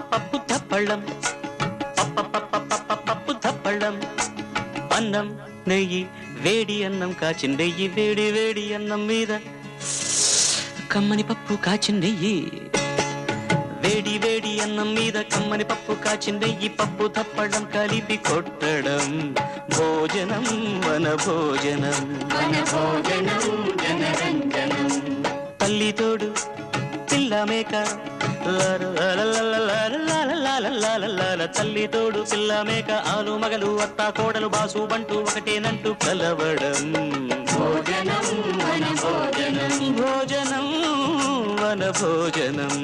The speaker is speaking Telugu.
పప్పు ధప్పళం పప్పు ధప్పళం అన్నం నెయ్యి వేడి అన్నం కాచిందెయ్యి వేడి వేడి అన్నం మీద కమ్మని పప్పు కాచిందెయ్యి వేడి వేడి అన్నం మీద కమ్మని పప్పు కాచిందెయ్యి పప్పు ధప్పడం కలిపి కొట్టడం భోజనం వన భోజనం జనరంజనం తల్లి తోడు పిల్ల మేక తల్లి తోడు పిల్ల మేక ఆలు మగలు అత్త కోడలు బాసు బంటూ ఒకటేనంటూ కలవడం భోజనం వన భోజనం